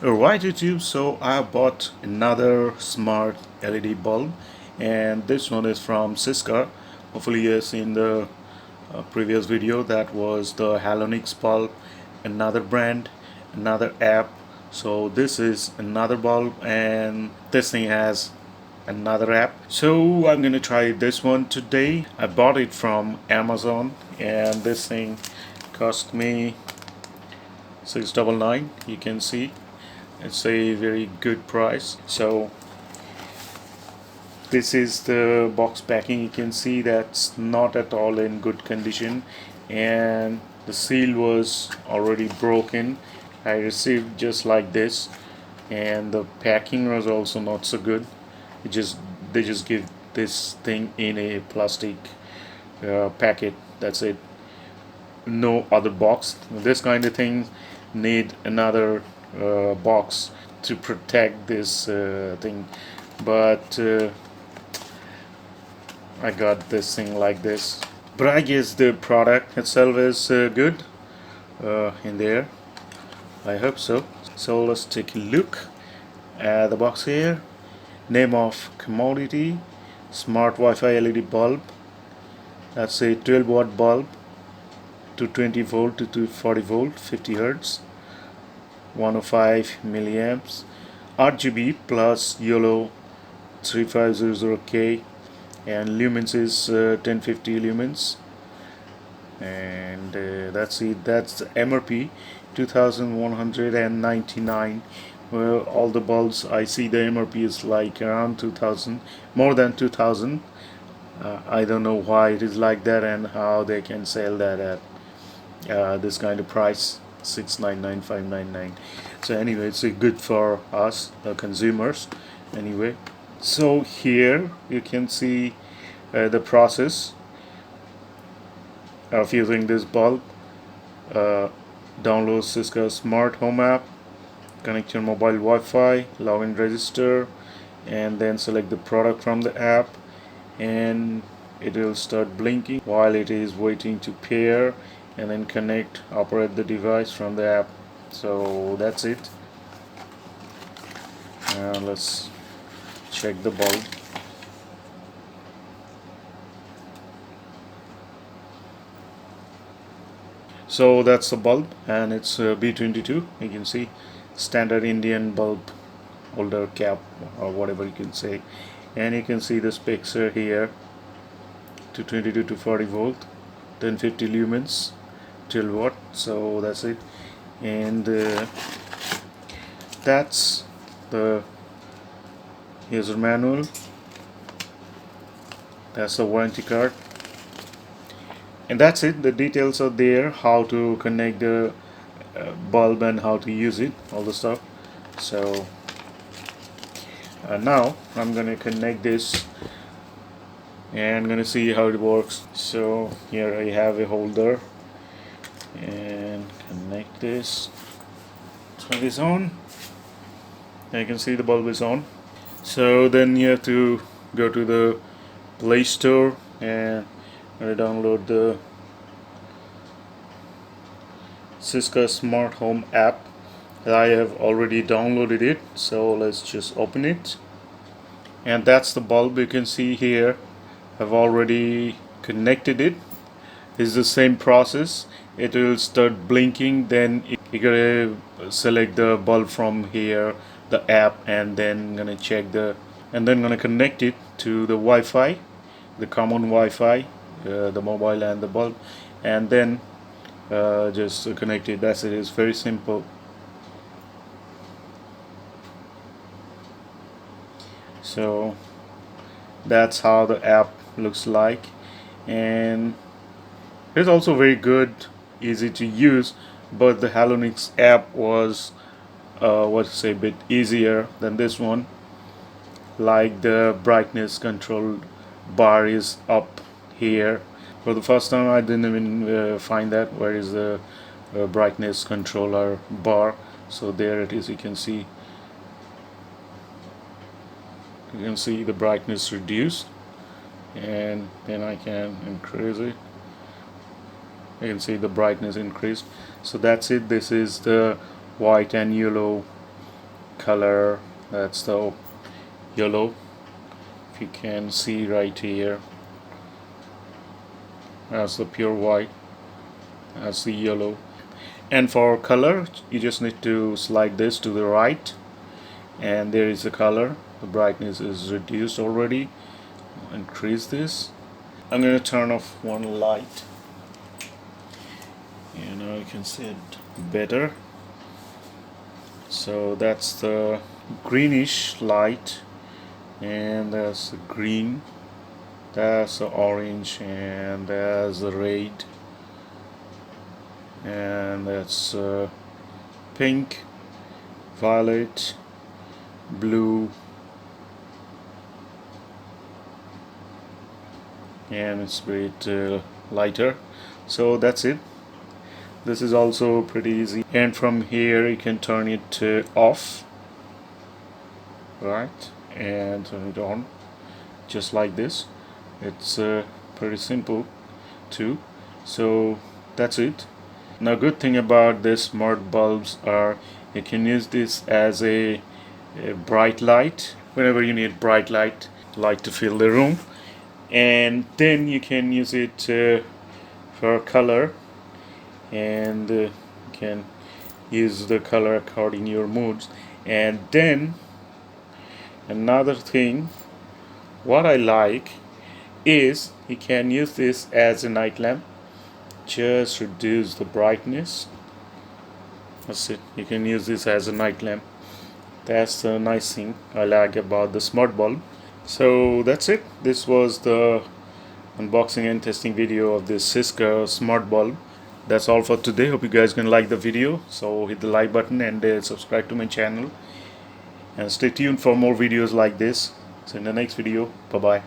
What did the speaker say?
Alright YouTube, so I bought another smart LED bulb, and this one is from Syska. Hopefully you have seen the previous video. That was the Halonix bulb, another brand, another app. So this is another bulb, and this thing has another app. So I'm gonna try this one today. I bought it from Amazon, and this thing cost me $6.99. You can see it's a very good price. So this is the box packing. You can see that's not at all in good condition, and the seal was already broken. I received just like this, and the packing was also not so good. They just give this thing in a plastic packet. That's it. No other box. This kind of thing need another box to protect this thing, but I got this thing like this. But I guess the product itself is good in there. I hope so. So let's take a look at the box here. Name of commodity: smart Wi-Fi LED bulb. That's a 12-watt bulb, 220 volt to 240 volt, 50 hertz, 105 milliamps, RGB plus YOLO 3500K, and lumens is 1050 lumens, and that's it. That's the MRP 2199. Well, all the bulbs I see the MRP is like around 2000, more than 2000. I don't know why it is like that and how they can sell that at this kind of price, 699,599. So anyway, it's good for us the consumers anyway. So here you can see the process of using this bulb. Download Syska Smart Home app, connect your mobile Wi-Fi, login, register, and then select the product from the app, and it will start blinking while it is waiting to pair, and then operate the device from the app. So that's it. Let's check the bulb. So that's the bulb, and it's B-22. You can see standard Indian bulb holder cap, or whatever you can say, and you can see the specs are here: 222 to 40 volt, 1050 lumens, 12 watt. So that's it, and that's the user manual. That's the warranty card, and that's it. The details are there, how to connect the bulb and how to use it, all the stuff. So now I'm gonna connect this and I'm gonna see how it works. So here I have a holder, and connect this. Turn this on. You can see the bulb is on. So then you have to go to the Play Store and download the Syska Smart Home app. I have already downloaded it, so let's just open it. And that's the bulb. You can see here I've already connected it. It's the same process. It will start blinking, then you gotta select the bulb from here, the app, and then gonna check and then gonna connect it to the Wi-Fi, the common Wi-Fi, the mobile and the bulb, and then just connect it. That's it. It's very simple. So that's how the app looks like, and it's also very good, easy to use. But the Halonix app was what to say, a bit easier than this one. Like the brightness control bar is up here. For the first time I didn't even find that. Where is the brightness controller bar? So there it is. You can see the brightness reduced, and then I can increase it. You can see the brightness increased. So that's it. This is the white and yellow color. That's the yellow, if you can see right here. That's the pure white, that's the yellow. And for color, you just need to slide this to the right, and there is the color. The brightness is reduced already. Increase this. I'm going to turn off one light, and now you can see it better. So that's the greenish light, and that's the green, that's the orange, and that's the red, and that's pink, violet, blue, and it's a bit lighter. So that's it. This is also pretty easy, and from here you can turn it off, right, and turn it on just like this. It's pretty simple too. So that's it. Now, good thing about this smart bulbs are you can use this as a bright light whenever you need bright light to fill the room, and then you can use it for color, and you can use the color according to your moods. And then another thing what I like is you can use this as a night lamp. Just reduce the brightness. That's it. You can use this as a night lamp. That's the nice thing I like about the smart bulb. So that's it. This was the unboxing and testing video of this Syska smart bulb. That's all for today. Hope you guys can like the video. So hit the like button and subscribe to my channel. And stay tuned for more videos like this. So in the next video, bye bye.